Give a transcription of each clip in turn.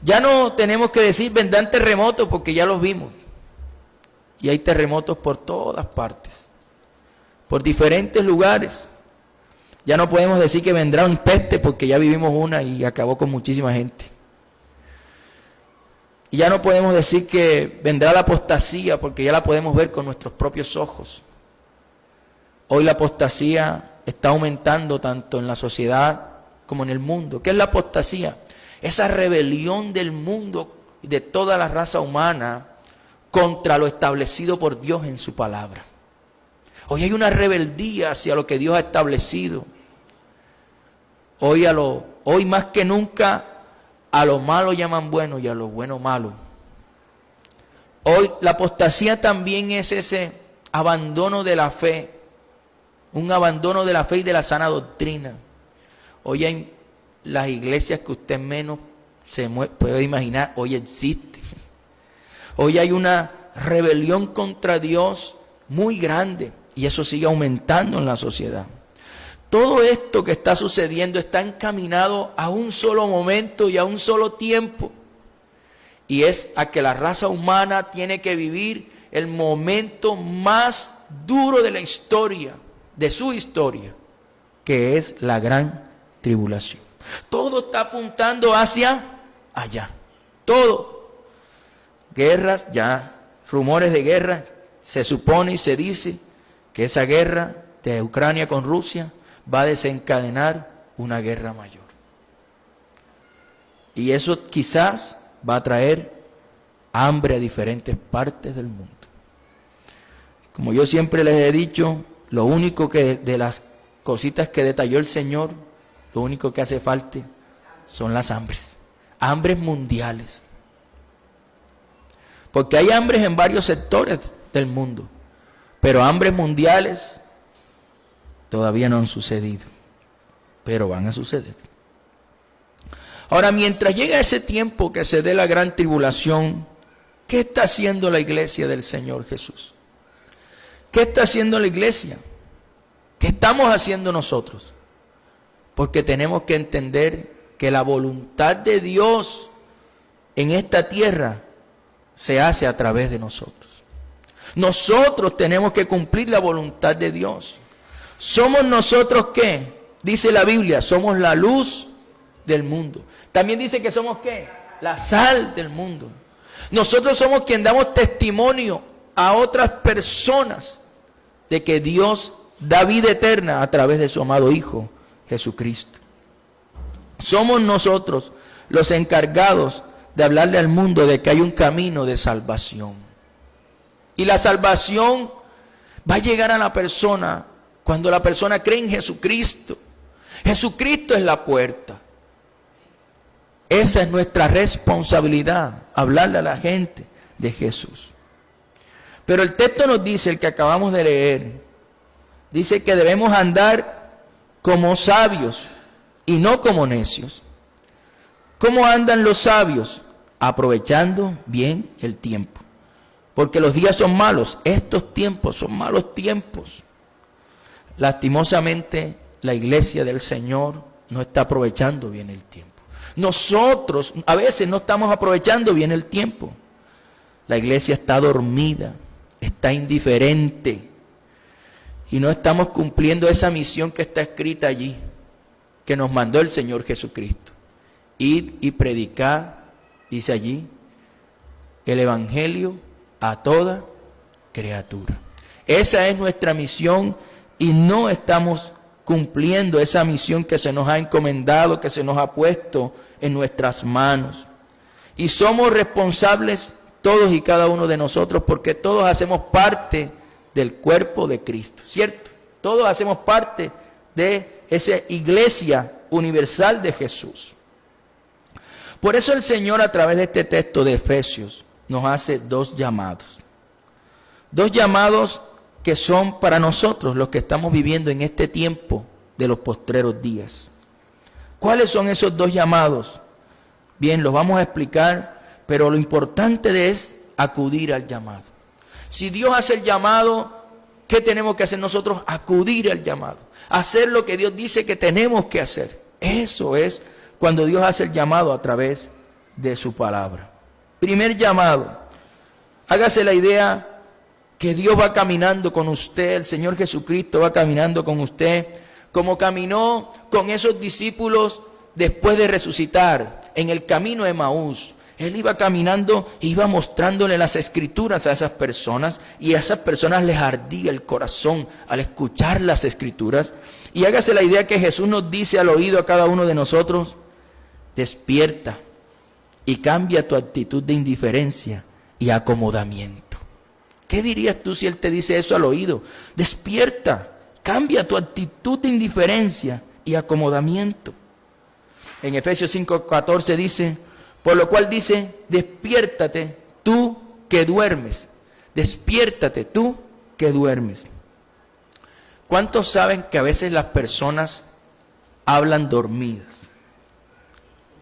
Ya no tenemos que decir vendrán terremotos porque ya los vimos. Y hay terremotos por todas partes, por diferentes lugares. Ya no podemos decir que vendrá un peste porque ya vivimos una y acabó con muchísima gente. Y ya no podemos decir que vendrá la apostasía porque ya la podemos ver con nuestros propios ojos. Hoy la apostasía está aumentando tanto en la sociedad como en el mundo. ¿Qué es la apostasía? Esa rebelión del mundo y de toda la raza humana contra lo establecido por Dios en su palabra. Hoy hay una rebeldía hacia lo que Dios ha establecido. Hoy más que nunca a lo malo llaman bueno y a lo bueno malo. Hoy la apostasía también es ese abandono de la fe, un abandono de la fe y de la sana doctrina. Hoy hay las iglesias que usted menos se puede imaginar, hoy existen. Hoy hay una rebelión contra Dios muy grande y eso sigue aumentando en la sociedad. Todo esto que está sucediendo está encaminado a un solo momento y a un solo tiempo. Y es a que la raza humana tiene que vivir el momento más duro de la historia, de su historia, que es la gran tribulación. Todo está apuntando hacia allá. Todo. Guerras, ya, rumores de guerra. Se supone y se dice que esa guerra de Ucrania con Rusia va a desencadenar una guerra mayor. Y eso quizás va a traer hambre a diferentes partes del mundo. Como yo siempre les he dicho, lo único que de las cositas que detalló el Señor, lo único que hace falta son las hambres. Hambres mundiales. Porque hay hambres en varios sectores del mundo, pero hambres mundiales todavía no han sucedido, pero van a suceder. Ahora, mientras llega ese tiempo que se dé la gran tribulación, ¿qué está haciendo la iglesia del Señor Jesús? ¿Qué está haciendo la iglesia? ¿Qué estamos haciendo nosotros? Porque tenemos que entender que la voluntad de Dios en esta tierra se hace a través de nosotros. Nosotros tenemos que cumplir la voluntad de Dios. ¿Somos nosotros qué? Dice la Biblia, somos la luz del mundo. También dice que somos ¿qué? La sal del mundo. Nosotros somos quien damos testimonio a otras personas de que Dios da vida eterna a través de su amado Hijo, Jesucristo. Somos nosotros los encargados de hablarle al mundo de que hay un camino de salvación. Y la salvación va a llegar a la persona cuando la persona cree en Jesucristo. Jesucristo es la puerta. Esa es nuestra responsabilidad, hablarle a la gente de Jesús. Pero el texto nos dice, el que acabamos de leer, dice que debemos andar como sabios y no como necios. ¿Cómo andan los sabios? Aprovechando bien el tiempo. Porque los días son malos, estos tiempos son malos tiempos. Lastimosamente, la iglesia del Señor no está aprovechando bien el tiempo. Nosotros a veces no estamos aprovechando bien el tiempo. La iglesia está dormida, está indiferente y no estamos cumpliendo esa misión que está escrita allí, que nos mandó el Señor Jesucristo. Id y predicad, dice allí, el evangelio a toda criatura. Esa es nuestra misión y no estamos cumpliendo esa misión que se nos ha encomendado, que se nos ha puesto en nuestras manos. Y somos responsables todos y cada uno de nosotros porque todos hacemos parte del cuerpo de Cristo, ¿cierto? Todos hacemos parte de esa iglesia universal de Jesús. Por eso el Señor a través de este texto de Efesios nos hace dos llamados. Dos llamados que son para nosotros los que estamos viviendo en este tiempo de los postreros días. ¿Cuáles son esos dos llamados? Bien, los vamos a explicar, pero lo importante es acudir al llamado. Si Dios hace el llamado, ¿qué tenemos que hacer nosotros? Acudir al llamado. Hacer lo que Dios dice que tenemos que hacer. Eso es cuando Dios hace el llamado a través de su palabra. Primer llamado, hágase la idea que Dios va caminando con usted, el Señor Jesucristo va caminando con usted, como caminó con esos discípulos después de resucitar en el camino de Emaús. Él iba caminando e iba mostrándole las escrituras a esas personas, y a esas personas les ardía el corazón al escuchar las escrituras. Y hágase la idea que Jesús nos dice al oído a cada uno de nosotros: despierta y cambia tu actitud de indiferencia y acomodamiento. ¿Qué dirías tú si Él te dice eso al oído? Despierta, cambia tu actitud de indiferencia y acomodamiento. En Efesios 5:14 dice: por lo cual dice, despiértate tú que duermes. Despiértate tú que duermes. ¿Cuántos saben que a veces las personas hablan dormidas?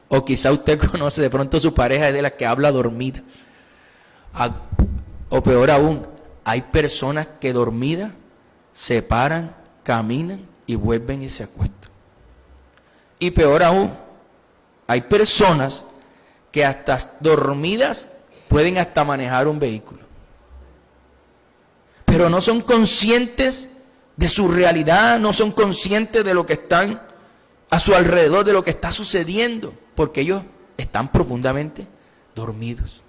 O quizá usted conoce de pronto su pareja es de las que habla dormida. O peor aún, hay personas que dormidas se paran, caminan y vuelven y se acuestan. Y peor aún, hay personas que hasta dormidas pueden hasta manejar un vehículo, pero no son conscientes de su realidad, no son conscientes de lo que están a su alrededor, de lo que está sucediendo, porque ellos están profundamente dormidos.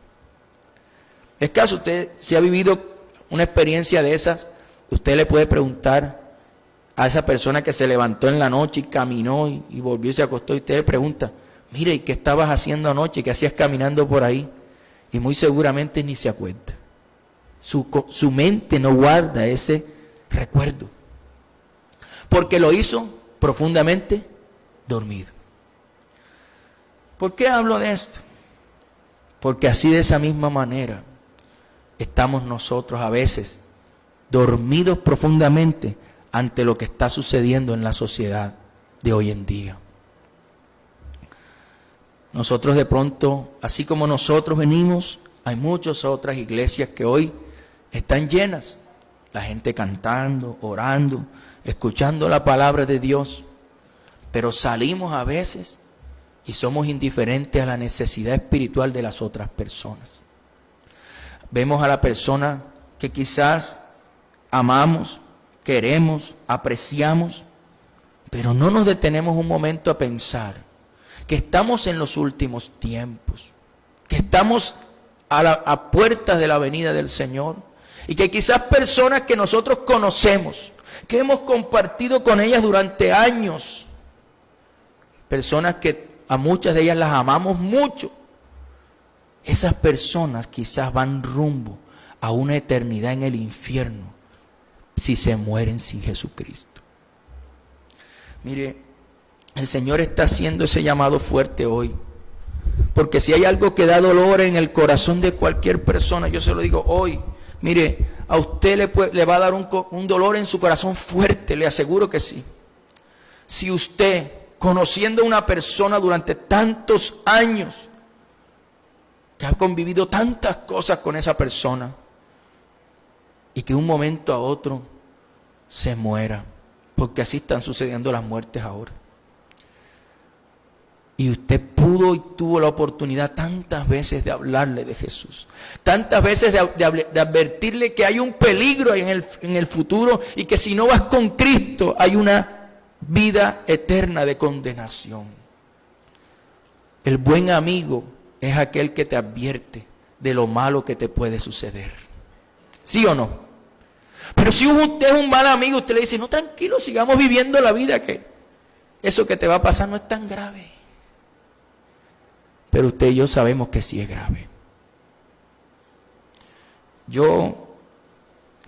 Es caso, usted si ha vivido una experiencia de esas, usted le puede preguntar a esa persona que se levantó en la noche y caminó y volvió y se acostó, y usted le pregunta: mire, ¿y qué estabas haciendo anoche? ¿Qué hacías caminando por ahí? Y muy seguramente ni se acuerda. Su mente no guarda ese recuerdo, porque lo hizo profundamente dormido. ¿Por qué hablo de esto? Porque así, de esa misma manera, estamos nosotros a veces dormidos profundamente ante lo que está sucediendo en la sociedad de hoy en día. Nosotros de pronto, así como nosotros venimos, hay muchas otras iglesias que hoy están llenas. La gente cantando, orando, escuchando la palabra de Dios. Pero salimos a veces y somos indiferentes a la necesidad espiritual de las otras personas. Vemos a la persona que quizás amamos, queremos, apreciamos, pero no nos detenemos un momento a pensar que estamos en los últimos tiempos, que estamos a puertas de la venida del Señor, y que quizás personas que nosotros conocemos, que hemos compartido con ellas durante años, personas que a muchas de ellas las amamos mucho, esas personas quizás van rumbo a una eternidad en el infierno si se mueren sin Jesucristo. Mire, el Señor está haciendo ese llamado fuerte hoy, porque si hay algo que da dolor en el corazón de cualquier persona, yo se lo digo hoy. Mire, a usted le va a dar un dolor en su corazón fuerte, le aseguro que sí. Si usted, conociendo a una persona durante tantos años, que ha convivido tantas cosas con esa persona, y que de un momento a otro se muera, porque así están sucediendo las muertes ahora. Y usted pudo y tuvo la oportunidad tantas veces de hablarle de Jesús, tantas veces de advertirle que hay un peligro en el futuro, y que si no vas con Cristo hay una vida eterna de condenación. El buen amigo es aquel que te advierte de lo malo que te puede suceder. ¿Sí o no? Pero si usted es un mal amigo, usted le dice: no, tranquilo, sigamos viviendo la vida, que eso que te va a pasar no es tan grave. Pero usted y yo sabemos que sí es grave. Yo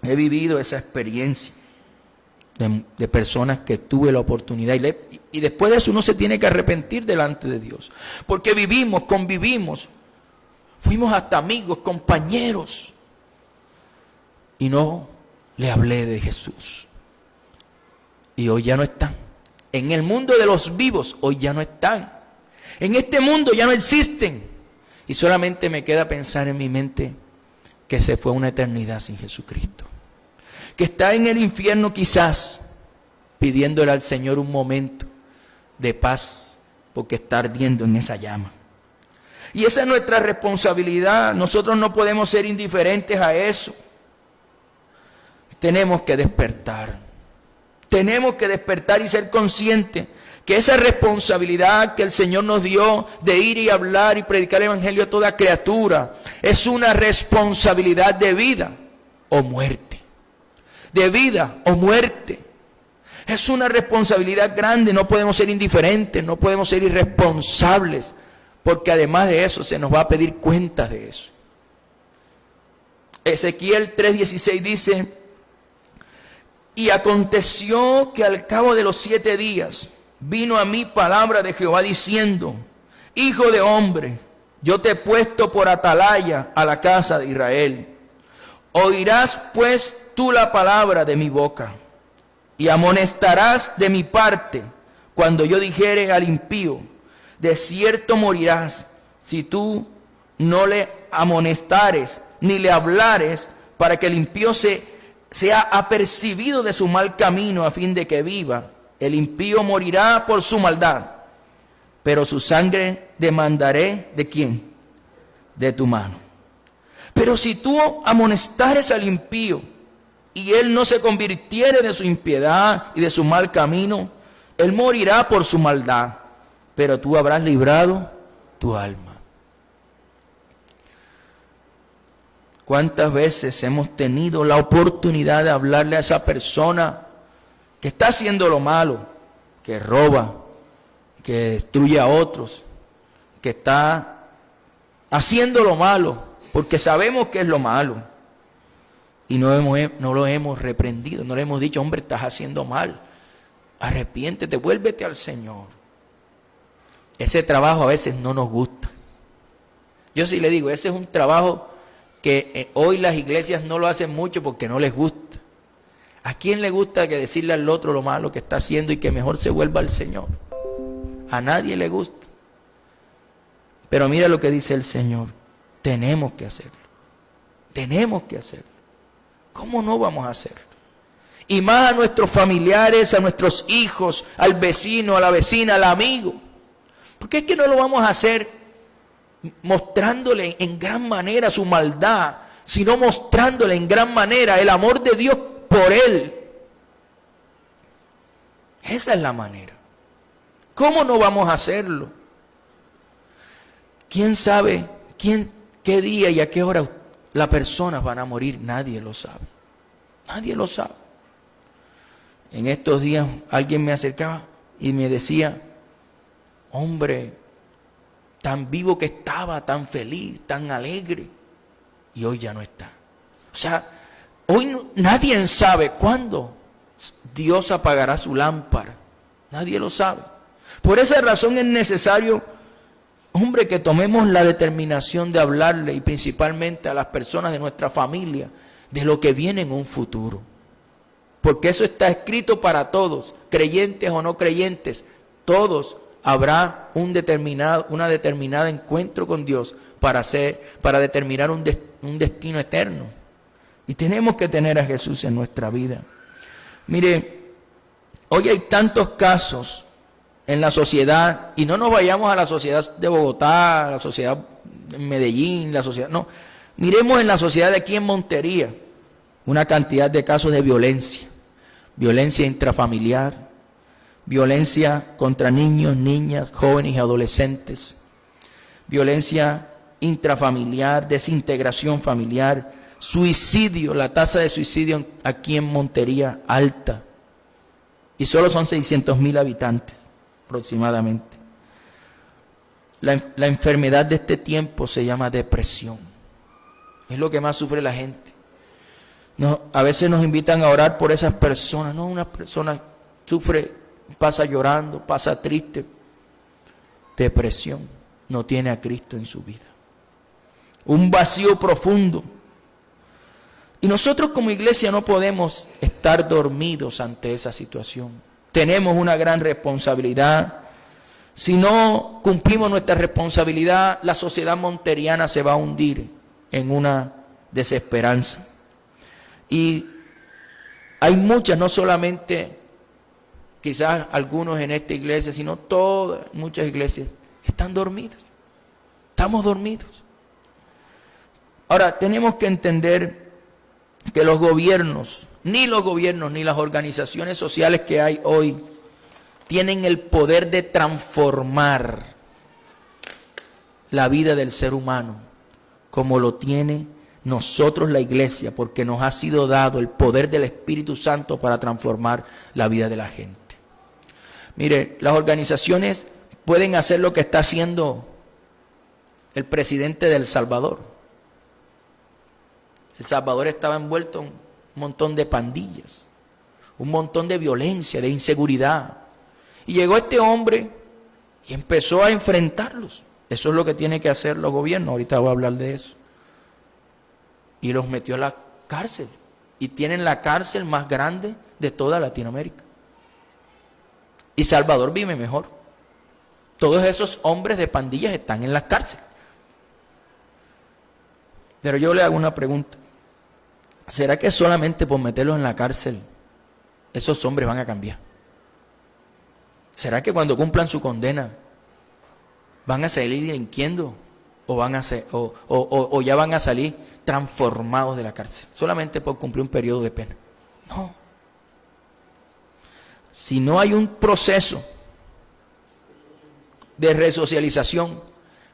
he vivido esa experiencia de personas que tuve la oportunidad, y después de eso uno se tiene que arrepentir delante de Dios, porque vivimos, convivimos, fuimos hasta amigos, compañeros, y no le hablé de Jesús. Y hoy ya no están. En el mundo de los vivos hoy ya no están. En este mundo ya no existen. Y solamente me queda pensar en mi mente que se fue una eternidad sin Jesucristo, que está en el infierno quizás pidiéndole al Señor un momento de paz, porque está ardiendo en esa llama. Y esa es nuestra responsabilidad. Nosotros no podemos ser indiferentes a eso. Tenemos que despertar. Tenemos que despertar y ser conscientes que esa responsabilidad que el Señor nos dio de ir y hablar y predicar el Evangelio a toda criatura es una responsabilidad de vida o muerte. De vida o muerte. Es una responsabilidad grande, no podemos ser indiferentes, no podemos ser irresponsables, porque además de eso se nos va a pedir cuentas de eso. Ezequiel 3:16 dice: y aconteció que al cabo de los 7 días vino a mí palabra de Jehová diciendo: Hijo de hombre, yo te he puesto por atalaya a la casa de Israel. Oirás pues tú la palabra de mi boca, y amonestarás de mi parte cuando yo dijere al impío: de cierto morirás, si tú no le amonestares ni le hablares, para que el impío sea apercibido de su mal camino, a fin de que viva. El impío morirá por su maldad, pero su sangre demandaré ¿de quién? De tu mano. Pero si tú amonestares al impío, y él no se convirtiere de su impiedad y de su mal camino, él morirá por su maldad, pero tú habrás librado tu alma. ¿Cuántas veces hemos tenido la oportunidad de hablarle a esa persona que está haciendo lo malo, que roba, que destruye a otros, que está haciendo lo malo, porque sabemos que es lo malo, y no lo hemos reprendido, no le hemos dicho: hombre, estás haciendo mal, arrepiéntete, vuélvete al Señor? Ese trabajo a veces no nos gusta. Yo sí le digo, ese es un trabajo que hoy las iglesias no lo hacen mucho porque no les gusta. ¿A quién le gusta que decirle al otro lo malo que está haciendo y que mejor se vuelva al Señor? A nadie le gusta. Pero mira lo que dice el Señor: tenemos que hacerlo. Tenemos que hacerlo. ¿Cómo no vamos a hacerlo? Y más a nuestros familiares, a nuestros hijos, al vecino, a la vecina, al amigo. Porque es que no lo vamos a hacer mostrándole en gran manera su maldad, sino mostrándole en gran manera el amor de Dios por él. Esa es la manera. ¿Cómo no vamos a hacerlo? ¿Quién sabe qué día y a qué hora las personas van a morir? Nadie lo sabe. Nadie lo sabe. En estos días alguien me acercaba y me decía: hombre, tan vivo que estaba, tan feliz, tan alegre, y hoy ya no está. O sea, hoy nadie sabe cuándo Dios apagará su lámpara. Nadie lo sabe. Por esa razón es necesario, hombre, que tomemos la determinación de hablarle, y principalmente a las personas de nuestra familia, de lo que viene en un futuro. Porque eso está escrito para todos, creyentes o no creyentes. Todos habrá una determinada encuentro con Dios para determinar un destino eterno. Y tenemos que tener a Jesús en nuestra vida. Mire, hoy hay tantos casos en la sociedad, y no nos vayamos a la sociedad de Bogotá, a la sociedad de Medellín, no. Miremos en la sociedad de aquí en Montería, una cantidad de casos de violencia intrafamiliar, violencia contra niños, niñas, jóvenes y adolescentes, violencia intrafamiliar, desintegración familiar, suicidio. La tasa de suicidio aquí en Montería alta, y solo son 600,000 habitantes aproximadamente. La enfermedad de este tiempo se llama depresión. Es lo que más sufre la gente. A veces nos invitan a orar por esas personas. No, una persona sufre, pasa llorando, pasa triste. Depresión. No tiene a Cristo en su vida. Un vacío profundo. Y nosotros como iglesia no podemos estar dormidos ante esa situación. Tenemos una gran responsabilidad. Si no cumplimos nuestra responsabilidad, la sociedad monteriana se va a hundir en una desesperanza. Y hay muchas, no solamente quizás algunos en esta iglesia, sino muchas iglesias están dormidas. Estamos dormidos. Ahora, tenemos que entender que los gobiernos ni las organizaciones sociales que hay hoy tienen el poder de transformar la vida del ser humano como lo tiene nosotros la iglesia, porque nos ha sido dado el poder del Espíritu Santo para transformar la vida de la gente. Mire, las organizaciones pueden hacer lo que está haciendo el presidente de El Salvador. El Salvador estaba envuelto en un montón de pandillas, un montón de violencia, de inseguridad. Y llegó este hombre y empezó a enfrentarlos. Eso es lo que tienen que hacer los gobiernos. Ahorita voy a hablar de eso. Y los metió a la cárcel. Y tienen la cárcel más grande de toda Latinoamérica. Y Salvador vive mejor. Todos esos hombres de pandillas están en la cárcel. Pero yo le hago una pregunta. ¿Será que solamente por meterlos en la cárcel esos hombres van a cambiar? ¿Será que cuando cumplan su condena van a salir delinquiendo o ya van a salir transformados de la cárcel solamente por cumplir un periodo de pena? No. Si no hay un proceso de resocialización,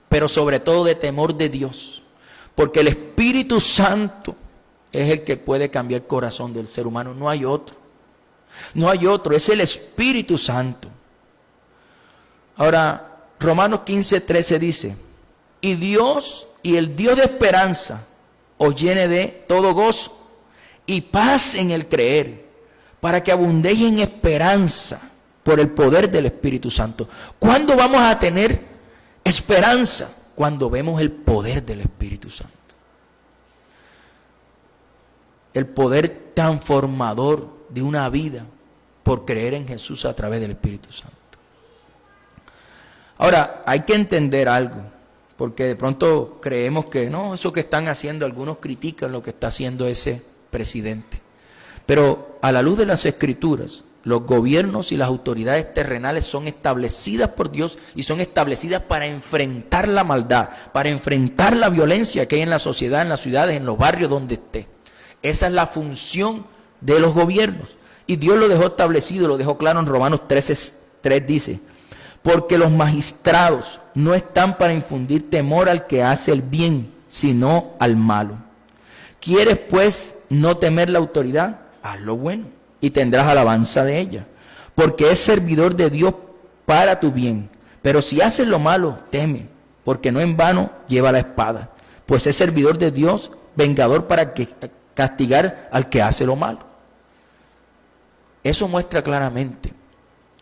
pero sobre todo de temor de Dios, porque el Espíritu Santo es el que puede cambiar el corazón del ser humano, no hay otro. No hay otro, es el Espíritu Santo. Ahora, Romanos 15:13 dice, y el Dios de esperanza os llene de todo gozo y paz en el creer, para que abundéis en esperanza por el poder del Espíritu Santo. ¿Cuándo vamos a tener esperanza? Cuando vemos el poder del Espíritu Santo. El poder transformador de una vida por creer en Jesús a través del Espíritu Santo. Ahora, hay que entender algo, porque de pronto creemos que no, eso que están haciendo, algunos critican lo que está haciendo ese presidente. Pero a la luz de las Escrituras, los gobiernos y las autoridades terrenales son establecidas por Dios y son establecidas para enfrentar la maldad, para enfrentar la violencia que hay en la sociedad, en las ciudades, en los barrios donde esté. Esa es la función de los gobiernos. Y Dios lo dejó establecido, lo dejó claro en Romanos 13:3 dice, porque los magistrados no están para infundir temor al que hace el bien, sino al malo. ¿Quieres pues no temer la autoridad? Haz lo bueno y tendrás alabanza de ella, porque es servidor de Dios para tu bien. Pero si haces lo malo, teme, porque no en vano lleva la espada, pues es servidor de Dios, vengador para castigar al que hace lo malo. Eso muestra claramente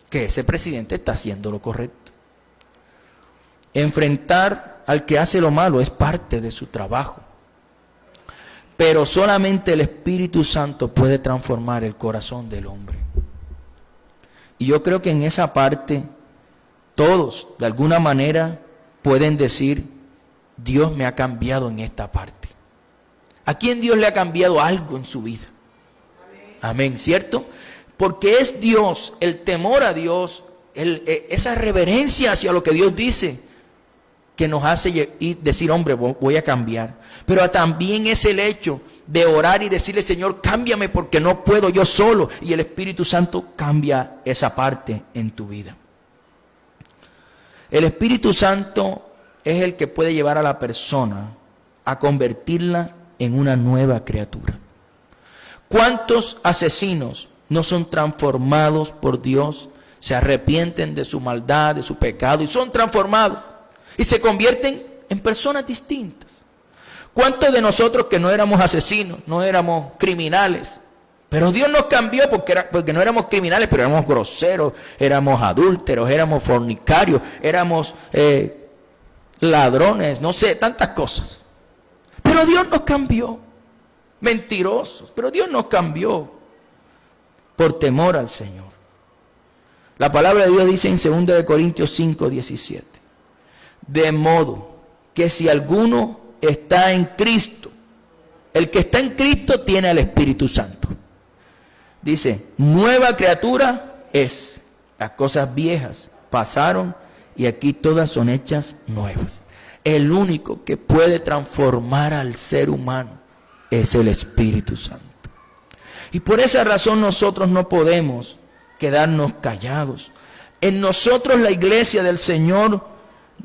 que ese presidente está haciendo lo correcto. Enfrentar al que hace lo malo es parte de su trabajo. Pero solamente el Espíritu Santo puede transformar el corazón del hombre. Y yo creo que en esa parte todos, de alguna manera, pueden decir, Dios me ha cambiado en esta parte. ¿A quién Dios le ha cambiado algo en su vida? Amén, ¿cierto? Porque es Dios, el temor a Dios, esa reverencia hacia lo que Dios dice, que nos hace decir, hombre, voy a cambiar. Pero también es el hecho de orar y decirle, Señor, cámbiame porque no puedo yo solo. Y el Espíritu Santo cambia esa parte en tu vida. El Espíritu Santo es el que puede llevar a la persona a convertirla en una nueva criatura. ¿Cuántos asesinos no son transformados por Dios? Se arrepienten de su maldad, de su pecado y son transformados y se convierten en personas distintas. ¿Cuántos de nosotros que no éramos asesinos, no éramos criminales, pero Dios nos cambió porque no éramos criminales, pero éramos groseros, éramos adúlteros, éramos fornicarios, éramos ladrones, no sé, tantas cosas? Pero Dios nos cambió, mentirosos, pero Dios nos cambió por temor al Señor. La palabra de Dios dice en 2 Corintios 5:17, de modo que si alguno está en Cristo, el que está en Cristo tiene al Espíritu Santo. Dice, nueva criatura es, las cosas viejas pasaron y aquí todas son hechas nuevas. El único que puede transformar al ser humano es el Espíritu Santo. Y por esa razón nosotros no podemos quedarnos callados. En nosotros, la iglesia del Señor,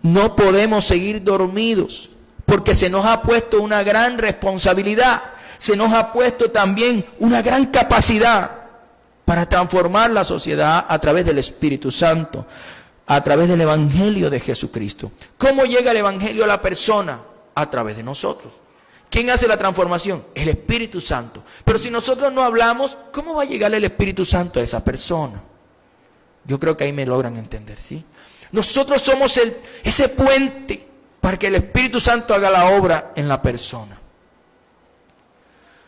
no podemos seguir dormidos, porque se nos ha puesto una gran responsabilidad, se nos ha puesto también una gran capacidad para transformar la sociedad a través del Espíritu Santo, a través del Evangelio de Jesucristo. ¿Cómo llega el Evangelio a la persona? A través de nosotros. ¿Quién hace la transformación? El Espíritu Santo. Pero si nosotros no hablamos, ¿cómo va a llegar el Espíritu Santo a esa persona? Yo creo que ahí me logran entender, ¿sí? Nosotros somos ese puente para que el Espíritu Santo haga la obra en la persona.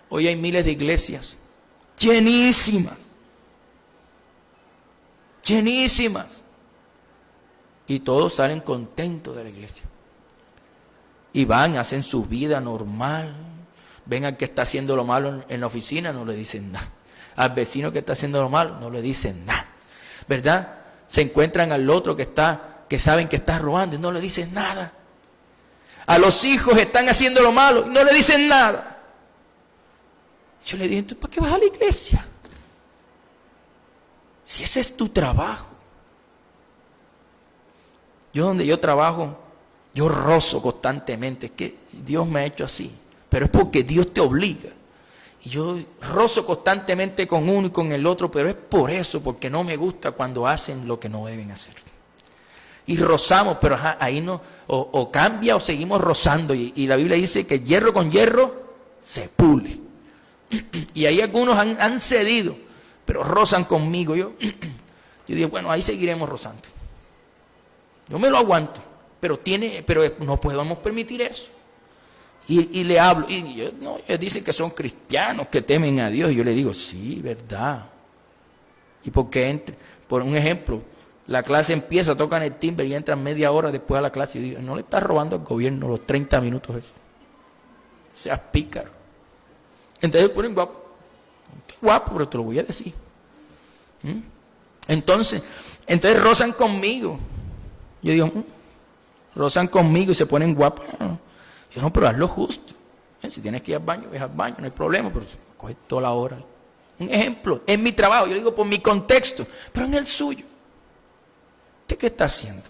Hoy hay miles de iglesias llenísimas, llenísimas, y todos salen contentos de la iglesia. Y van, hacen su vida normal. Ven al que está haciendo lo malo en la oficina, no le dicen nada. Al vecino que está haciendo lo malo, no le dicen nada. ¿Verdad? Se encuentran al otro que saben que está robando y no le dicen nada. A los hijos están haciendo lo malo y no le dicen nada. Yo le dije, ¿para qué vas a la iglesia? Si ese es tu trabajo. Yo donde yo trabajo, yo rozo constantemente. Es que Dios me ha hecho así. Pero es porque Dios te obliga. Y yo rozo constantemente con uno y con el otro, pero es por eso, porque no me gusta cuando hacen lo que no deben hacer. Y rozamos, pero ahí no, o cambia o seguimos rozando. Y la Biblia dice que hierro con hierro se pule. Y ahí algunos han cedido, pero rozan conmigo. Yo digo, bueno, ahí seguiremos rozando. Yo me lo aguanto, pero no podemos permitir eso. Y le hablo, ellos dicen que son cristianos, que temen a Dios. Y yo le digo, sí, verdad. Y porque, por un ejemplo, la clase empieza, tocan el timbre y entran media hora después a la clase. Y digo, no le estás robando al gobierno los 30 minutos eso. Seas pícaro. Entonces ponen guapo. Estoy guapo, pero te lo voy a decir. Entonces rozan conmigo. Yo digo, rozan conmigo y se ponen guapos. Yo no, pero hazlo justo. Si tienes que ir al baño, ve al baño, no hay problema, pero coge toda la hora. Un ejemplo, en mi trabajo, yo digo por mi contexto, pero en el suyo. ¿Usted qué está haciendo?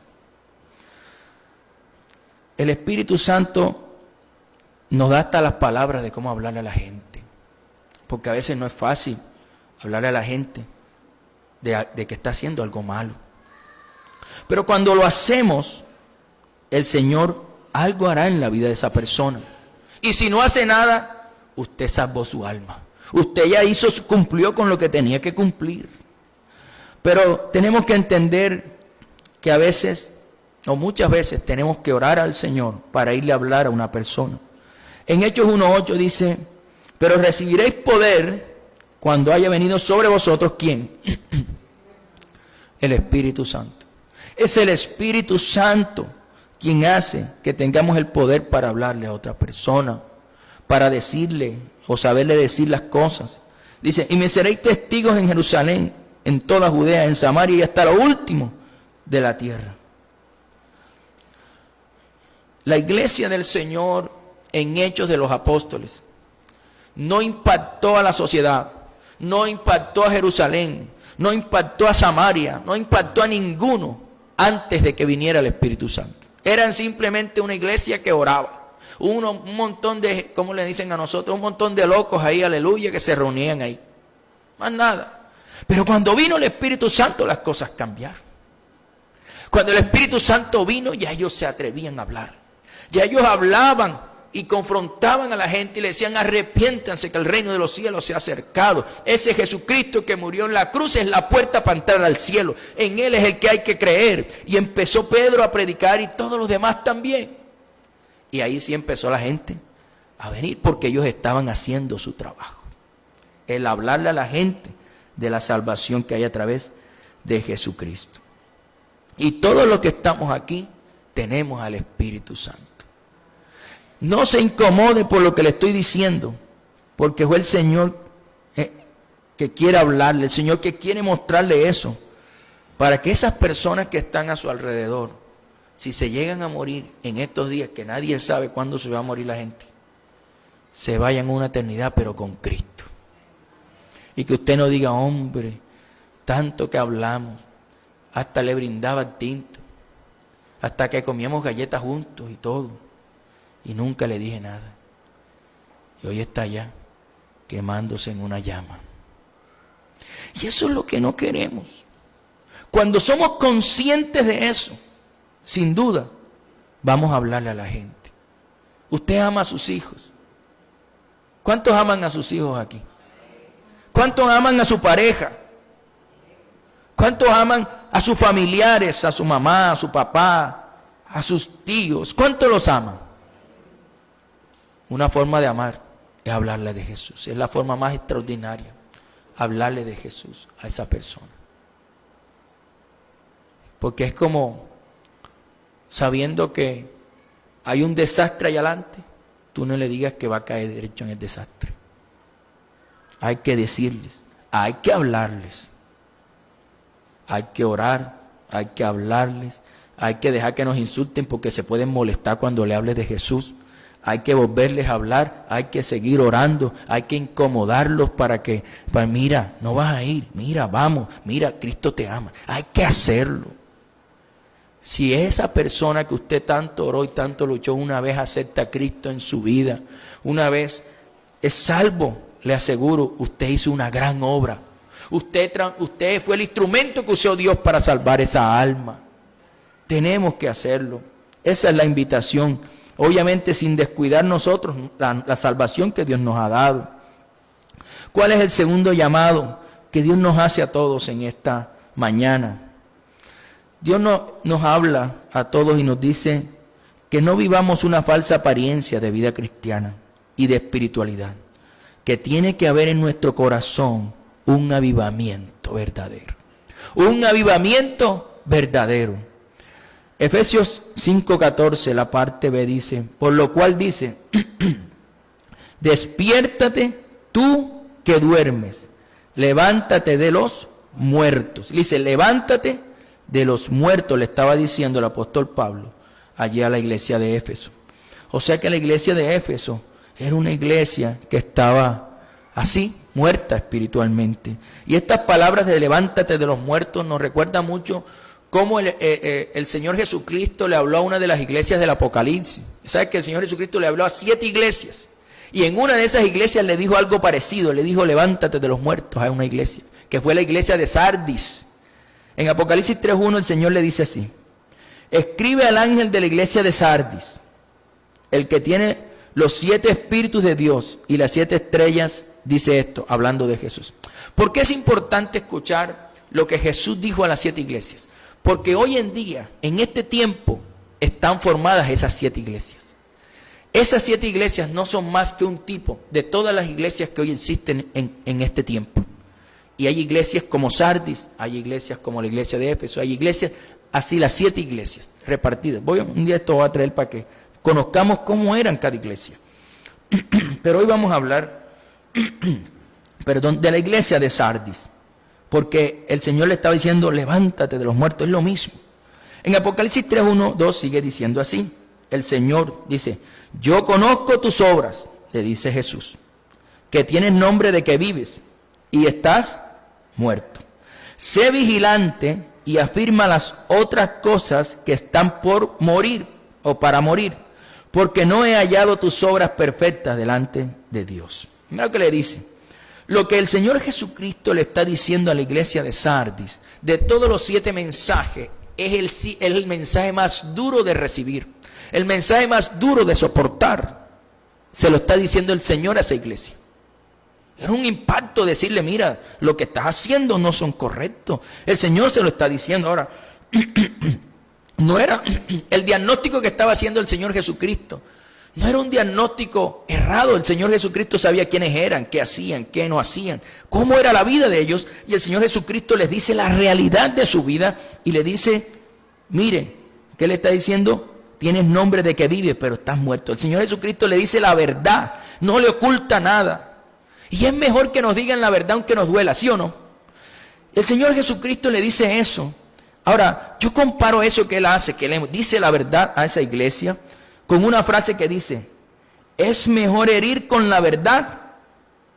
El Espíritu Santo nos da hasta las palabras de cómo hablarle a la gente. Porque a veces no es fácil hablarle a la gente de que está haciendo algo malo. Pero cuando lo hacemos, el Señor algo hará en la vida de esa persona. Y si no hace nada, usted salvó su alma. Usted ya cumplió con lo que tenía que cumplir. Pero tenemos que entender que a veces, o muchas veces, tenemos que orar al Señor para irle a hablar a una persona. En Hechos 1:8 dice, pero recibiréis poder cuando haya venido sobre vosotros, ¿quién? El Espíritu Santo. Es el Espíritu Santo quien hace que tengamos el poder para hablarle a otra persona, para decirle o saberle decir las cosas. Dice, y me seréis testigos en Jerusalén, en toda Judea, en Samaria y hasta lo último de la tierra. La iglesia del Señor en Hechos de los Apóstoles no impactó a la sociedad, no impactó a Jerusalén, no impactó a Samaria, no impactó a ninguno antes de que viniera el Espíritu Santo. Eran simplemente una iglesia que oraba. Un montón de, ¿cómo le dicen a nosotros? Un montón de locos ahí, aleluya, que se reunían ahí. Más nada. Pero cuando vino el Espíritu Santo, las cosas cambiaron. Cuando el Espíritu Santo vino, ya ellos se atrevían a hablar. Ya ellos hablaban y confrontaban a la gente y le decían, arrepiéntanse que el reino de los cielos se ha acercado. Ese Jesucristo que murió en la cruz es la puerta para entrar al cielo. En Él es el que hay que creer. Y empezó Pedro a predicar y todos los demás también. Y ahí sí empezó la gente a venir porque ellos estaban haciendo su trabajo. El hablarle a la gente de la salvación que hay a través de Jesucristo. Y todos los que estamos aquí tenemos al Espíritu Santo. No se incomode por lo que le estoy diciendo, porque fue el Señor que quiere hablarle, el Señor que quiere mostrarle eso, para que esas personas que están a su alrededor si se llegan a morir en estos días, que nadie sabe cuándo se va a morir la gente, se vayan a una eternidad, pero con Cristo. Y que usted no diga, hombre, tanto que hablamos, hasta le brindaba tinto, hasta que comíamos galletas juntos y todo, y nunca le dije nada. Y hoy está allá, quemándose en una llama. Y eso es lo que no queremos. Cuando somos conscientes de eso, sin duda, vamos a hablarle a la gente. Usted ama a sus hijos. ¿Cuántos aman a sus hijos aquí? ¿Cuántos aman a su pareja? ¿Cuántos aman a sus familiares, a su mamá, a su papá, a sus tíos? ¿Cuántos los aman? Una forma de amar es hablarle de Jesús. Es la forma más extraordinaria, hablarle de Jesús a esa persona. Porque es como sabiendo que hay un desastre allá adelante, tú no le digas que va a caer derecho en el desastre. Hay que decirles, hay que hablarles, hay que orar, hay que hablarles, hay que dejar que nos insulten porque se pueden molestar cuando le hables de Jesús. Hay que volverles a hablar, hay que seguir orando, hay que incomodarlos para que, mira, no vas a ir, mira, vamos, mira, Cristo te ama. Hay que hacerlo. Si esa persona que usted tanto oró y tanto luchó, una vez acepta a Cristo en su vida, una vez es salvo, le aseguro, usted hizo una gran obra. Usted fue el instrumento que usó Dios para salvar esa alma. Tenemos que hacerlo. Esa es la invitación. Obviamente sin descuidar nosotros la salvación que Dios nos ha dado. ¿Cuál es el segundo llamado que Dios nos hace a todos en esta mañana? Dios nos habla a todos y nos dice que no vivamos una falsa apariencia de vida cristiana y de espiritualidad, que tiene que haber en nuestro corazón un avivamiento verdadero. Un avivamiento verdadero. Efesios 5:14, la parte B dice, por lo cual dice, despiértate tú que duermes, levántate de los muertos. Dice, levántate de los muertos, le estaba diciendo el apóstol Pablo allí a la iglesia de Éfeso. O sea que la iglesia de Éfeso era una iglesia que estaba así, muerta espiritualmente. Y estas palabras de levántate de los muertos nos recuerdan mucho cómo el Señor Jesucristo le habló a una de las iglesias del Apocalipsis. ¿Sabes que el Señor Jesucristo le habló a 7 iglesias? Y en una de esas iglesias le dijo algo parecido, le dijo levántate de los muertos a una iglesia, que fue la iglesia de Sardis. En Apocalipsis 3:1 el Señor le dice así, escribe al ángel de la iglesia de Sardis, el que tiene los 7 espíritus de Dios y las 7 estrellas, dice esto, hablando de Jesús. ¿Por qué es importante escuchar lo que Jesús dijo a las 7 iglesias? Porque hoy en día, en este tiempo, están formadas esas 7 iglesias. Esas 7 iglesias no son más que un tipo de todas las iglesias que hoy existen en este tiempo. Y hay iglesias como Sardis, hay iglesias como la iglesia de Éfeso, hay iglesias, así las 7 iglesias repartidas. Un día esto voy a traer para que conozcamos cómo eran cada iglesia. Pero hoy vamos a hablar, de la iglesia de Sardis. Porque el Señor le estaba diciendo, levántate de los muertos, es lo mismo. En Apocalipsis 3:1-2 sigue diciendo así. El Señor dice, yo conozco tus obras, le dice Jesús, que tienes nombre de que vives y estás muerto. Sé vigilante y afirma las otras cosas que están por morir o para morir, porque no he hallado tus obras perfectas delante de Dios. Mira lo que le dice. Lo que el Señor Jesucristo le está diciendo a la iglesia de Sardis, de todos los 7 mensajes, es el mensaje más duro de recibir, el mensaje más duro de soportar. Se lo está diciendo el Señor a esa iglesia. Era un impacto decirle, mira, lo que estás haciendo no son correctos. El Señor se lo está diciendo ahora. No era el diagnóstico que estaba haciendo el Señor Jesucristo. No era un diagnóstico errado. El Señor Jesucristo sabía quiénes eran, qué hacían, qué no hacían, cómo era la vida de ellos. Y el Señor Jesucristo les dice la realidad de su vida y le dice, mire, ¿qué le está diciendo? Tienes nombre de que vives, pero estás muerto. El Señor Jesucristo le dice la verdad, no le oculta nada. Y es mejor que nos digan la verdad aunque nos duela, ¿sí o no? El Señor Jesucristo le dice eso Ahora, yo comparo eso que él hace, que le dice la verdad a esa iglesia, con una frase que dice, es mejor herir con la verdad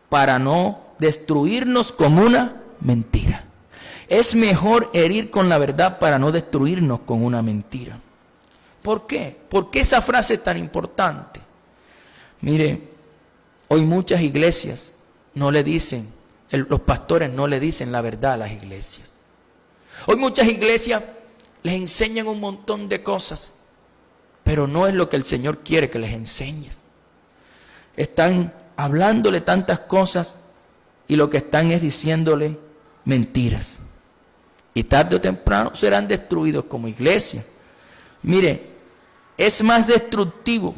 para no destruirnos con una mentira. Es mejor herir con la verdad para no destruirnos con una mentira. ¿Por qué? ¿Por qué esa frase es tan importante? Mire, hoy muchas iglesias no le dicen, los pastores no le dicen la verdad a las iglesias. Hoy muchas iglesias les enseñan un montón de cosas, pero no es lo que el Señor quiere que les enseñes. Están hablándole tantas cosas y lo que están es diciéndole mentiras. Y tarde o temprano serán destruidos como iglesia. Mire, es más destructivo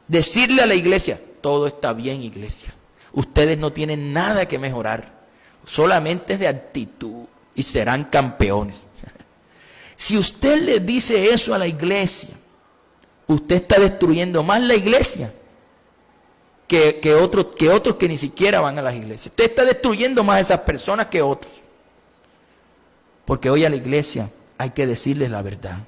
decirle a la iglesia, todo está bien, iglesia. Ustedes no tienen nada que mejorar, solamente es de actitud y serán campeones. Si usted le dice eso a la iglesia, usted está destruyendo más la iglesia que otros que ni siquiera van a las iglesias. Usted está destruyendo más a esas personas que otros. Porque hoy a la iglesia hay que decirles la verdad.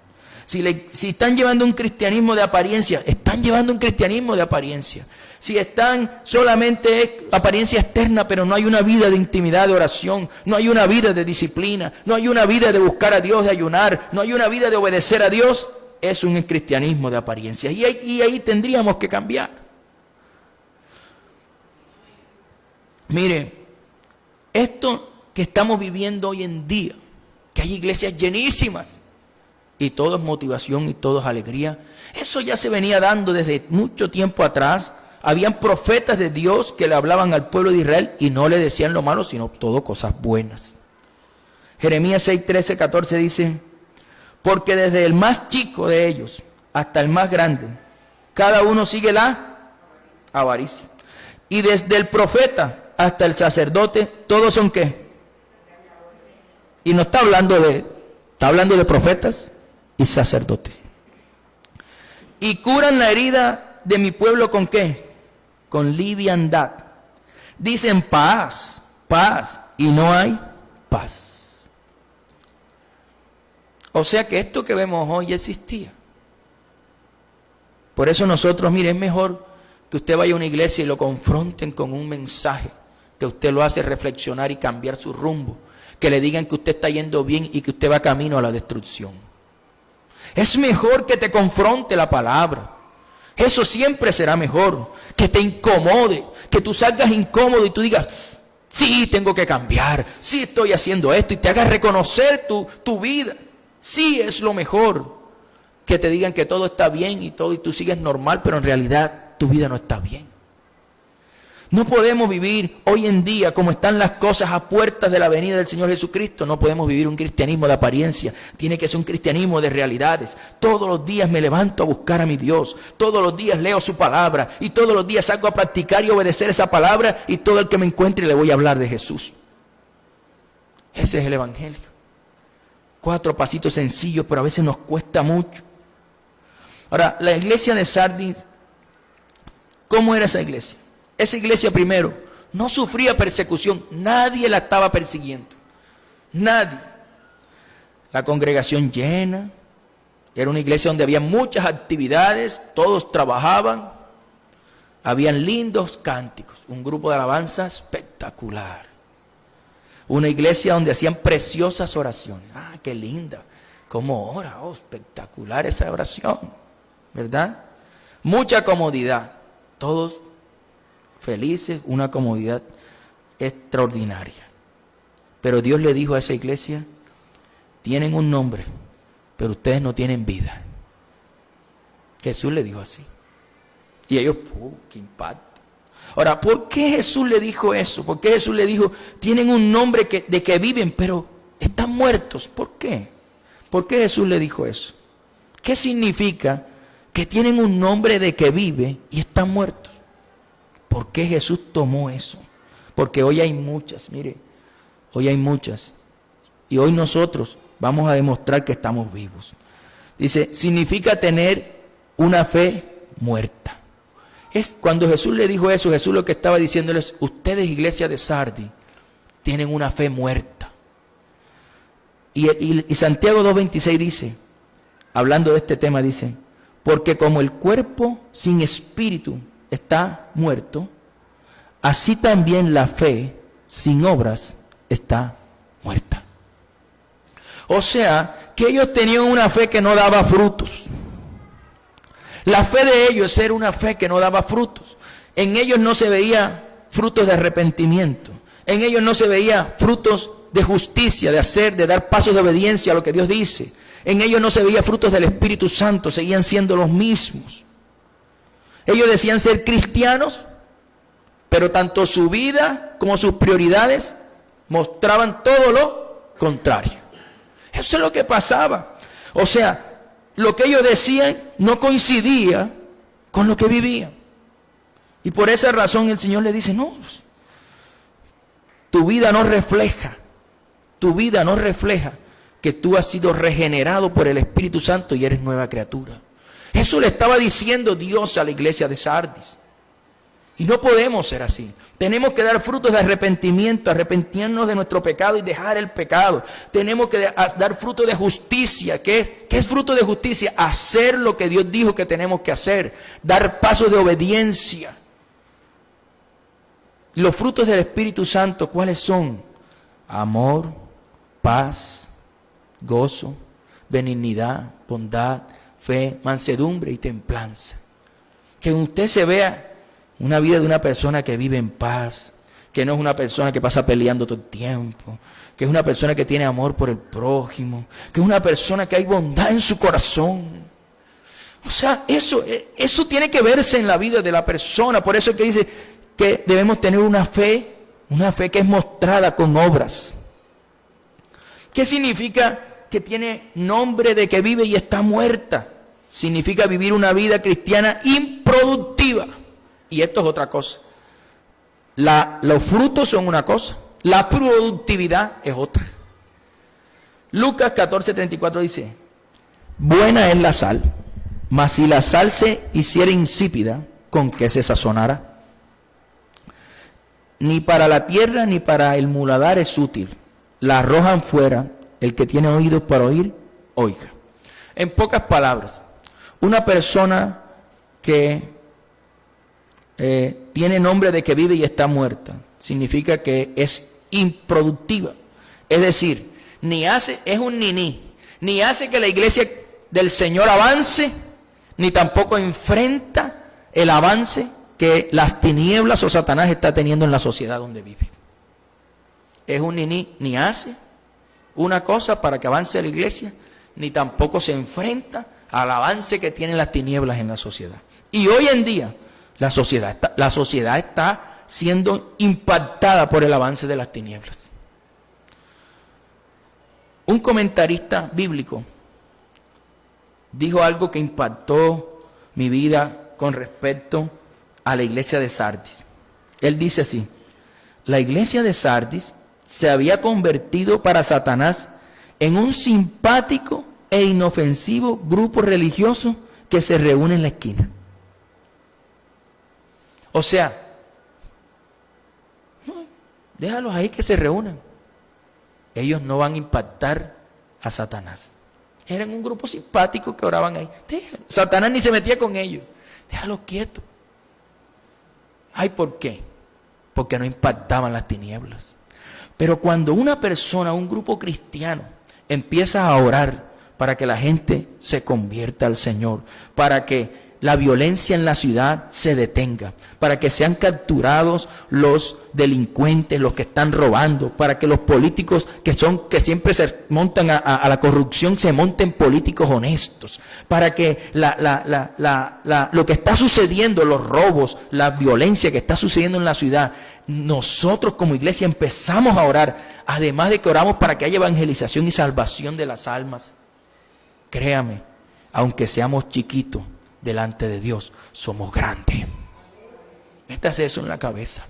Si están llevando un cristianismo de apariencia, están llevando un cristianismo de apariencia. Si están solamente apariencia externa, pero no hay una vida de intimidad, de oración, no hay una vida de disciplina, no hay una vida de buscar a Dios, de ayunar, no hay una vida de obedecer a Dios, es un cristianismo de apariencia. Y ahí tendríamos que cambiar. Mire, esto que estamos viviendo hoy en día, que hay iglesias llenísimas, y todo es motivación y todo es alegría, eso ya se venía dando desde mucho tiempo atrás. Habían profetas de Dios que le hablaban al pueblo de Israel y no le decían lo malo, sino todo cosas buenas. Jeremías 6, 13, 14 dice, porque desde el más chico de ellos hasta el más grande, cada uno sigue la avaricia. Y desde el profeta hasta el sacerdote, todos son ¿qué? Y no está hablando de profetas y sacerdotes. Y curan la herida de mi pueblo ¿con qué? Con liviandad. Dicen paz, paz, y no hay paz. O sea que esto que vemos hoy ya existía. Por eso nosotros, mire, es mejor que usted vaya a una iglesia y lo confronten con un mensaje que usted lo hace reflexionar y cambiar su rumbo, que le digan que usted está yendo bien y que usted va camino a la destrucción. Es mejor que te confronte la palabra. Eso siempre será mejor, que te incomode, que tú salgas incómodo y tú digas, sí, tengo que cambiar, sí estoy haciendo esto, y te hagas reconocer tu vida. Sí es lo mejor, que te digan que todo está bien y tú sigues normal, pero en realidad tu vida no está bien. No podemos vivir hoy en día como están las cosas a puertas de la venida del Señor Jesucristo. No podemos vivir un cristianismo de apariencia. Tiene que ser un cristianismo de realidades. Todos los días me levanto a buscar a mi Dios. Todos los días leo su palabra. Y todos los días salgo a practicar y obedecer esa palabra. Y todo el que me encuentre le voy a hablar de Jesús. Ese es el Evangelio. 4 pasitos sencillos, pero a veces nos cuesta mucho. Ahora, la iglesia de Sardis, ¿cómo era esa iglesia? Esa iglesia primero no sufría persecución, nadie la estaba persiguiendo, nadie. La congregación llena, era una iglesia donde había muchas actividades, todos trabajaban, habían lindos cánticos, un grupo de alabanza espectacular. Una iglesia donde hacían preciosas oraciones. ¡Ah, qué linda! ¿Cómo ora? ¡Oh, espectacular esa oración! ¿Verdad? Mucha comodidad, todos felices, una comodidad extraordinaria. Pero Dios le dijo a esa iglesia, tienen un nombre, pero ustedes no tienen vida. Jesús le dijo así. Y ellos, ¡qué impacto! Ahora, ¿por qué Jesús le dijo eso? ¿Por qué Jesús le dijo, tienen un nombre de que viven, pero están muertos? ¿Por qué? ¿Por qué Jesús le dijo eso? ¿Qué significa que tienen un nombre de que vive y están muertos? ¿Por qué Jesús tomó eso? Porque hoy hay muchas, mire, hoy hay muchas. Y hoy nosotros vamos a demostrar que estamos vivos. Dice, significa tener una fe muerta. Cuando Jesús le dijo eso, Jesús lo que estaba diciéndoles, ustedes, iglesia de Sardis, tienen una fe muerta. Y Santiago 2:26 dice, hablando de este tema, dice, porque como el cuerpo sin espíritu está muerto, así también la fe sin obras está muerta. O sea, que ellos tenían una fe que no daba frutos. La fe de ellos era una fe que no daba frutos. En ellos no se veía frutos de arrepentimiento. En ellos no se veía frutos de justicia, de dar pasos de obediencia a lo que Dios dice. En ellos no se veía frutos del Espíritu Santo, seguían siendo los mismos. Ellos decían ser cristianos, pero tanto su vida como sus prioridades mostraban todo lo contrario. Eso es lo que pasaba. O sea, lo que ellos decían no coincidía con lo que vivían. Y por esa razón el Señor le dice, no, tu vida no refleja que tú has sido regenerado por el Espíritu Santo y eres nueva criatura. Eso le estaba diciendo Dios a la iglesia de Sardis. Y no podemos ser así. Tenemos que dar frutos de arrepentimiento, arrepentirnos de nuestro pecado y dejar el pecado. Tenemos que dar fruto de justicia. ¿Qué es fruto de justicia? Hacer lo que Dios dijo que tenemos que hacer. Dar pasos de obediencia. Los frutos del Espíritu Santo, ¿cuáles son? Amor, paz, gozo, benignidad, bondad, fe, mansedumbre y templanza. Que usted se vea una vida de una persona que vive en paz, que no es una persona que pasa peleando todo el tiempo, que es una persona que tiene amor por el prójimo, que es una persona que hay bondad en su corazón. O sea, eso tiene que verse en la vida de la persona. Por eso es que dice que debemos tener una fe que es mostrada con obras. ¿Qué significa que tiene nombre de que vive y está muerta? Significa vivir una vida cristiana improductiva. Y esto es otra cosa. Los frutos son una cosa, la productividad es otra. Lucas 14:34 dice, buena es la sal, mas si la sal se hiciera insípida, ¿con qué se sazonará? Ni para la tierra ni para el muladar es útil. La arrojan fuera, el que tiene oídos para oír, oiga. En pocas palabras, una persona que tiene nombre de que vive y está muerta, significa que es improductiva. Es decir, es un ni hace que la iglesia del Señor avance, ni tampoco enfrenta el avance que las tinieblas o Satanás está teniendo en la sociedad donde vive. Es un ni hace una cosa para que avance la iglesia, ni tampoco se enfrenta al avance que tienen las tinieblas en la sociedad. Y hoy en día la sociedad está siendo impactada por el avance de las tinieblas. Un comentarista bíblico dijo algo que impactó mi vida con respecto a la iglesia de Sardis. Él dice así: la iglesia de Sardis se había convertido para Satanás en un simpático e inofensivo grupo religioso que se reúne en la esquina. O sea, déjalos ahí que se reúnan. Ellos no van a impactar a Satanás. Eran un grupo simpático que oraban ahí. Satanás ni se metía con ellos. Déjalos quietos. Ay, ¿por qué? Porque no impactaban las tinieblas. Pero cuando una persona, un grupo cristiano, empieza a orar para que la gente se convierta al Señor, para que la violencia en la ciudad se detenga, para que sean capturados los delincuentes, los que están robando, para que los políticos que siempre se montan a la corrupción se monten políticos honestos, para que lo que está sucediendo, los robos, la violencia que está sucediendo en la ciudad, nosotros como iglesia empezamos a orar, además de que oramos para que haya evangelización y salvación de las almas. Créame, aunque seamos chiquitos, delante de Dios somos grandes. Métase eso en la cabeza.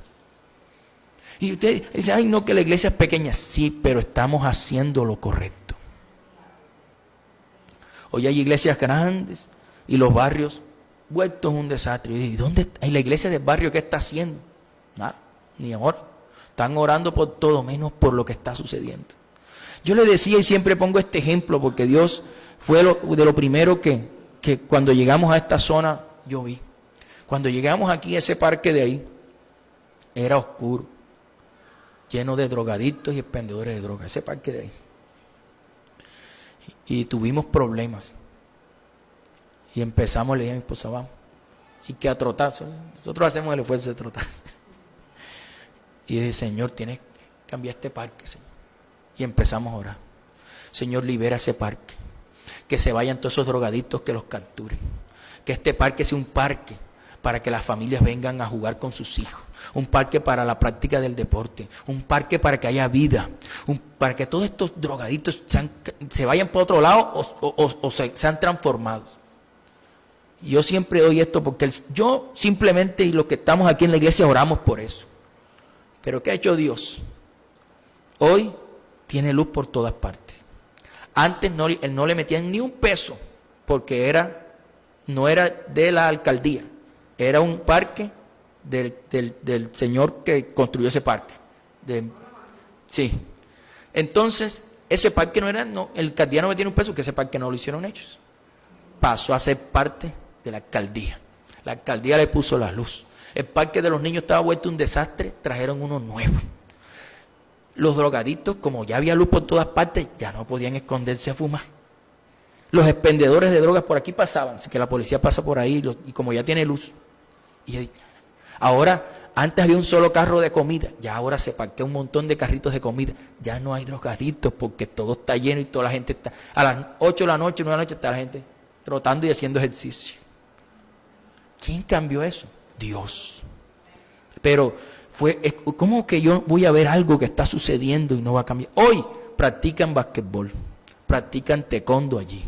Y usted dice, ay no, que la iglesia es pequeña. Sí, pero estamos haciendo lo correcto. Hoy hay iglesias grandes y los barrios vueltos un desastre. ¿Y dónde hay la iglesia del barrio? ¿Qué está haciendo? Nada, ni ahora. Están orando por todo menos por lo que está sucediendo. Yo le decía, y siempre pongo este ejemplo, porque Dios fue de lo primero que cuando llegamos a esta zona yo vi. Cuando llegamos aquí a ese parque de ahí, era oscuro, lleno de drogadictos y expendedores de drogas, ese parque de ahí. Y tuvimos problemas. Y empezamos, le dije a mi esposa, vamos. Y que a trotar, nosotros hacemos el esfuerzo de trotar. Y dije, Señor, tienes que cambiar este parque, Señor. Y empezamos a orar. Señor, libera ese parque. Que se vayan todos esos drogadictos, que los capturen. Que este parque sea un parque para que las familias vengan a jugar con sus hijos. Un parque para la práctica del deporte. Un parque para que haya vida. Para que todos estos drogadictos se vayan por otro lado o sean transformados. Yo siempre doy esto porque yo simplemente y los que estamos aquí en la iglesia oramos por eso. Pero ¿qué ha hecho Dios? Hoy tiene luz por todas partes. Antes él no le metían ni un peso porque no era de la alcaldía. Era un parque del señor que construyó ese parque. Sí. Entonces, ese parque el alcaldía no metía un peso porque ese parque no lo hicieron ellos. Pasó a ser parte de la alcaldía. La alcaldía le puso la luz. El parque de los niños estaba vuelto un desastre, trajeron uno nuevo. Los drogadictos, como ya había luz por todas partes, ya no podían esconderse a fumar. Los expendedores de drogas por aquí pasaban, así que la policía pasa por ahí y como ya tiene luz. Y ahora, antes había un solo carro de comida, ya ahora se parquea un montón de carritos de comida. Ya no hay drogadictos porque todo está lleno y toda la gente está. A las 8 de la noche, 9 de la noche está la gente trotando y haciendo ejercicio. ¿Quién cambió eso? Dios. Pero ¿cómo que yo voy a ver algo que está sucediendo y no va a cambiar? Hoy practican basquetbol, practican taekwondo allí.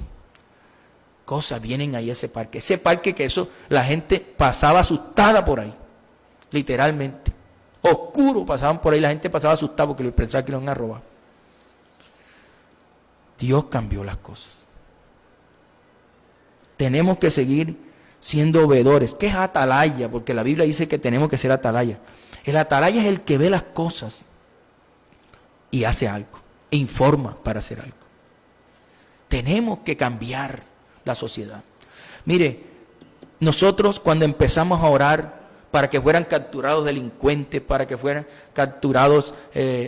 Cosas vienen ahí a ese parque. Ese parque que la gente pasaba asustada por ahí, literalmente. Oscuro pasaban por ahí, la gente pasaba asustada porque pensaba que lo iban a robar. Dios cambió las cosas. Tenemos que seguir siendo veedores. ¿Qué es atalaya? Porque la Biblia dice que tenemos que ser atalaya. El atalaya es el que ve las cosas y hace algo, e informa para hacer algo. Tenemos que cambiar la sociedad. Mire, nosotros cuando empezamos a orar para que fueran capturados delincuentes, para que fueran capturados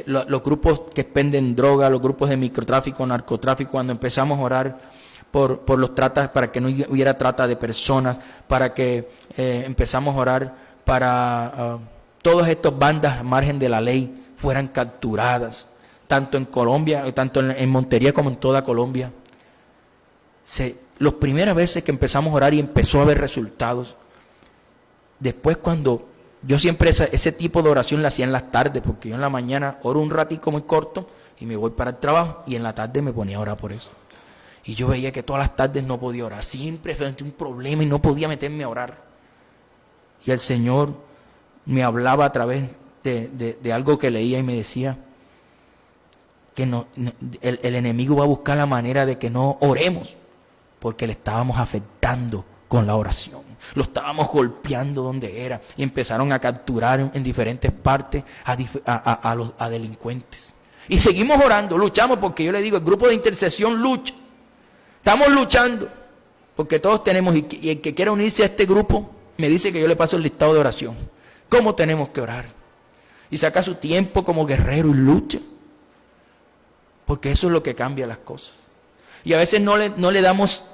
los grupos que expenden droga, los grupos de microtráfico, narcotráfico, cuando empezamos a orar por los tratas, para que no hubiera trata de personas, para que empezamos a orar para todas estas bandas al margen de la ley fueran capturadas, tanto en Colombia, tanto en Montería como en toda Colombia. Las primeras veces que empezamos a orar y empezó a haber resultados, después cuando yo siempre ese tipo de oración la hacía en las tardes, porque yo en la mañana oro un ratico muy corto y me voy para el trabajo, y en la tarde me ponía a orar por eso. Y yo veía que todas las tardes no podía orar, siempre frente a un problema y no podía meterme a orar. Y el Señor me hablaba a través de algo que leía y me decía que el enemigo va a buscar la manera de que no oremos, porque le estábamos afectando con la oración. Lo estábamos golpeando donde era y empezaron a capturar en diferentes partes a delincuentes. Y seguimos orando, luchamos, porque yo le digo, el grupo de intercesión lucha. Estamos luchando, porque todos tenemos, y el que quiera unirse a este grupo, me dice que yo le paso el listado de oración. ¿Cómo tenemos que orar? Y saca su tiempo como guerrero y lucha, porque eso es lo que cambia las cosas. Y a veces no le damos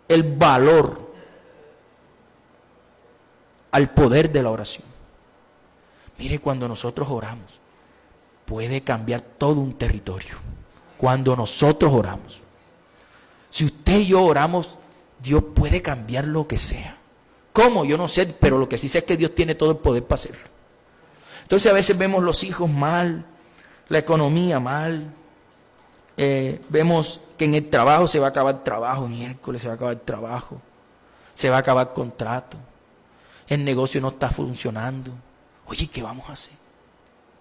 el valor al poder de la oración. Mire, cuando nosotros oramos, puede cambiar todo un territorio. Cuando nosotros oramos. Si usted y yo oramos, Dios puede cambiar lo que sea. ¿Cómo? Yo no sé, pero lo que sí sé es que Dios tiene todo el poder para hacerlo. Entonces a veces vemos los hijos mal, la economía mal, vemos que en el trabajo se va a acabar el trabajo, miércoles se va a acabar el trabajo, se va a acabar el contrato, el negocio no está funcionando. Oye, ¿qué vamos a hacer?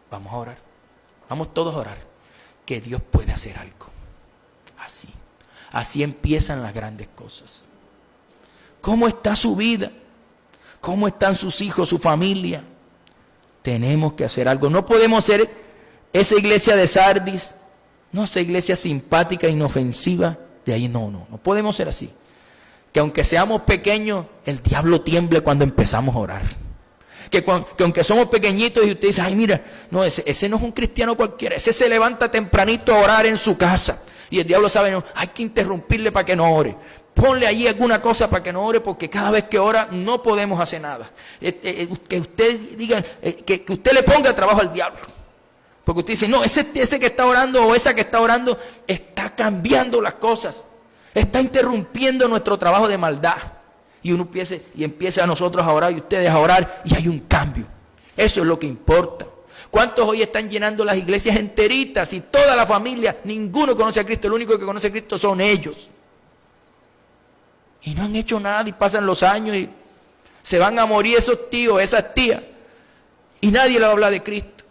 Vamos a orar, vamos todos a orar, que Dios puede hacer algo. Así empiezan las grandes cosas. ¿Cómo está su vida? ¿Cómo están sus hijos, su familia? Tenemos que hacer algo. No podemos ser esa iglesia de Sardis No, esa iglesia simpática, inofensiva, de ahí no podemos ser así. Que aunque seamos pequeños, el diablo tiemble cuando empezamos a orar. Que aunque somos pequeñitos y usted dice, ay mira, no, ese no es un cristiano cualquiera, ese se levanta tempranito a orar en su casa. Y el diablo sabe, no, hay que interrumpirle para que no ore. Ponle allí alguna cosa para que no ore, porque cada vez que ora no podemos hacer nada. Que usted diga, que usted le ponga trabajo al diablo. Porque usted dice, no, ese que está orando o esa que está orando está cambiando las cosas. Está interrumpiendo nuestro trabajo de maldad. Y uno empieza a nosotros a orar y ustedes a orar y hay un cambio. Eso es lo que importa. ¿Cuántos hoy están llenando las iglesias enteritas y toda la familia? Ninguno conoce a Cristo, el único que conoce a Cristo son ellos. Y no han hecho nada y pasan los años y se van a morir esos tíos, esas tías. Y nadie le habla de Cristo.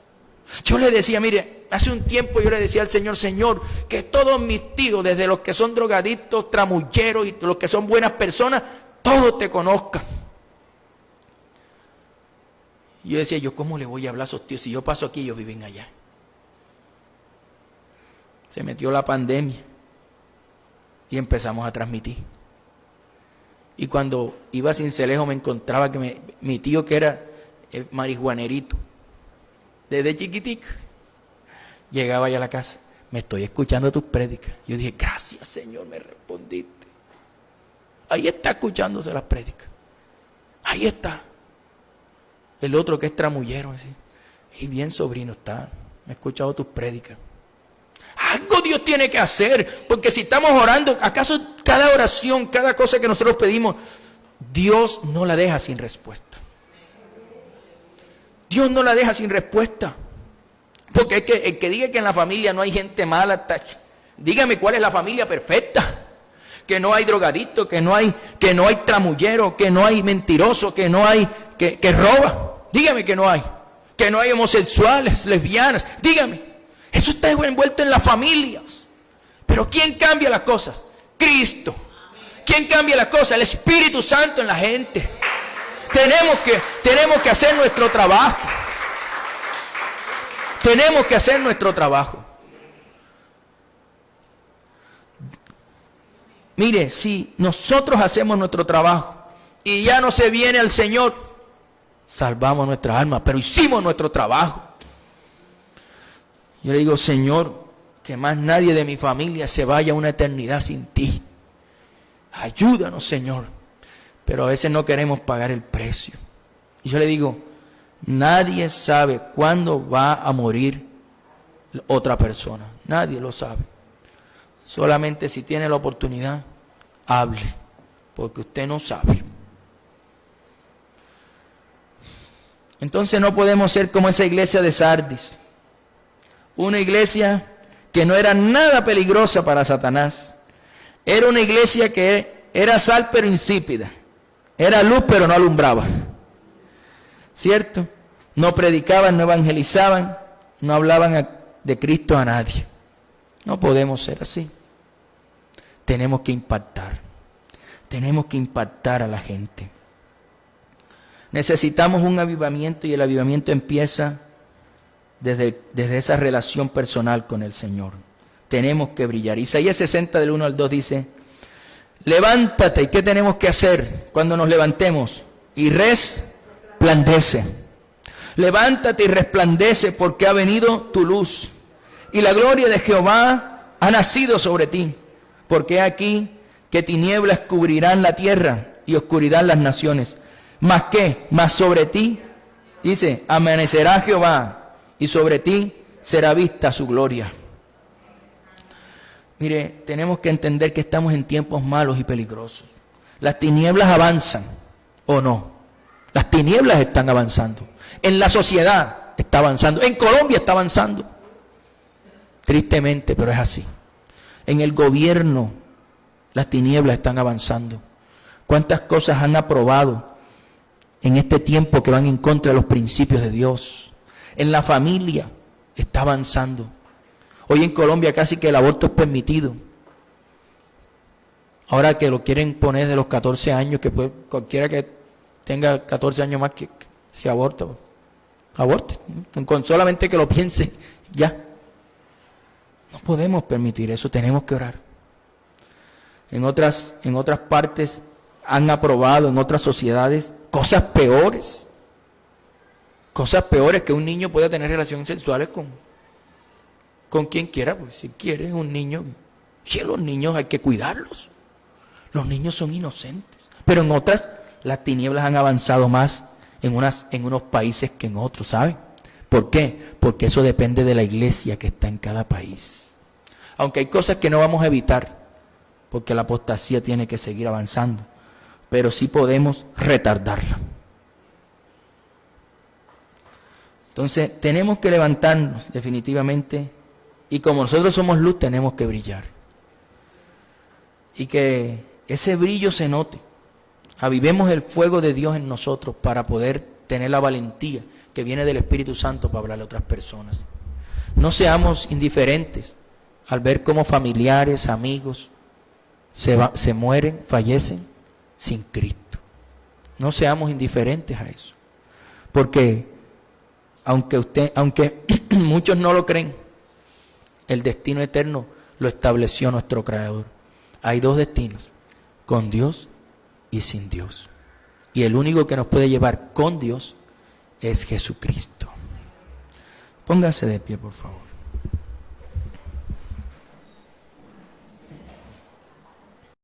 Yo le decía, mire, hace un tiempo yo le decía al Señor, Señor, que todos mis tíos, desde los que son drogadictos, tramulleros y los que son buenas personas, todos te conozcan. Y yo decía, ¿cómo le voy a hablar a esos tíos? Si yo paso aquí, ellos viven allá. Se metió la pandemia y empezamos a transmitir. Y cuando iba a Cincelejo me encontraba que mi tío, que era marihuanerito, desde chiquitico, llegaba allá a la casa, me estoy escuchando tus prédicas. Yo dije, gracias Señor, me respondiste. Ahí está escuchándose las prédicas. Ahí está. El otro que es tramullero, así. Y bien sobrino está, me he escuchado tus prédicas. Algo Dios tiene que hacer, porque si estamos orando, ¿acaso cada oración, cada cosa que nosotros pedimos, Dios no la deja sin respuesta? Dios no la deja sin respuesta. Porque el que diga que en la familia no hay gente mala, dígame cuál es la familia perfecta. Que no hay drogadicto, que no hay tramullero, que no hay mentiroso, que no hay que roba. Dígame que no hay homosexuales, lesbianas. Dígame, eso está envuelto en las familias. Pero ¿quién cambia las cosas? Cristo. ¿Quién cambia las cosas? El Espíritu Santo en la gente. Tenemos que hacer nuestro trabajo. Tenemos que hacer nuestro trabajo. Mire, si nosotros hacemos nuestro trabajo y ya no se viene al Señor, salvamos nuestras almas, pero hicimos nuestro trabajo. Yo le digo, Señor, que más nadie de mi familia se vaya a una eternidad sin ti. Ayúdanos, Señor. Pero a veces no queremos pagar el precio. Y yo le digo, nadie sabe cuándo va a morir otra persona. Nadie lo sabe. Solamente si tiene la oportunidad, hable, porque usted no sabe. Entonces no podemos ser como esa iglesia de Sardis. Una iglesia que no era nada peligrosa para Satanás. Era una iglesia que era sal pero insípida. Era luz pero no alumbraba. ¿Cierto? No predicaban, no evangelizaban, no hablaban de Cristo a nadie. No podemos ser así. Tenemos que impactar. Tenemos que impactar a la gente. Necesitamos un avivamiento y el avivamiento empieza desde esa relación personal con el Señor. Tenemos que brillar. Isaías 60 del 1 al 2 dice, levántate. ¿Y qué tenemos que hacer cuando nos levantemos? Y resplandece. Levántate y resplandece porque ha venido tu luz. Y la gloria de Jehová ha nacido sobre ti. Porque aquí que tinieblas cubrirán la tierra y oscuridad las naciones. ¿Más qué? Más sobre ti, dice, amanecerá Jehová y sobre ti será vista su gloria. Mire, tenemos que entender que estamos en tiempos malos y peligrosos. Las tinieblas avanzan, ¿o no? Las tinieblas están avanzando. En la sociedad está avanzando. En Colombia está avanzando. Tristemente, pero es así. En el gobierno, las tinieblas están avanzando. ¿Cuántas cosas han aprobado en este tiempo que van en contra de los principios de Dios? En la familia está avanzando. Hoy en Colombia casi que el aborto es permitido. Ahora que lo quieren poner de los 14 años, que cualquiera que tenga 14 años más que se aborta, aborte. Con solamente que lo piense, ya. No podemos permitir eso, tenemos que orar. En otras partes han aprobado, en otras sociedades, cosas peores. Cosas peores, que un niño pueda tener relaciones sexuales con quien quiera, pues si quiere, es un niño. Si los niños hay que cuidarlos. Los niños son inocentes. Pero en otras, las tinieblas han avanzado más en unos países que en otros, ¿saben? ¿Por qué? Porque eso depende de la iglesia que está en cada país. Aunque hay cosas que no vamos a evitar, porque la apostasía tiene que seguir avanzando, pero sí podemos retardarla. Entonces, tenemos que levantarnos definitivamente, y como nosotros somos luz, tenemos que brillar. Y que ese brillo se note. Avivemos el fuego de Dios en nosotros para poder tener la valentía que viene del Espíritu Santo para hablarle a otras personas. No seamos indiferentes al ver cómo familiares, amigos se mueren, fallecen sin Cristo. No seamos indiferentes a eso. Porque aunque muchos no lo creen, el destino eterno lo estableció nuestro Creador. Hay dos destinos, con Dios y sin Dios. Y el único que nos puede llevar con Dios es Jesucristo. Pónganse de pie, por favor.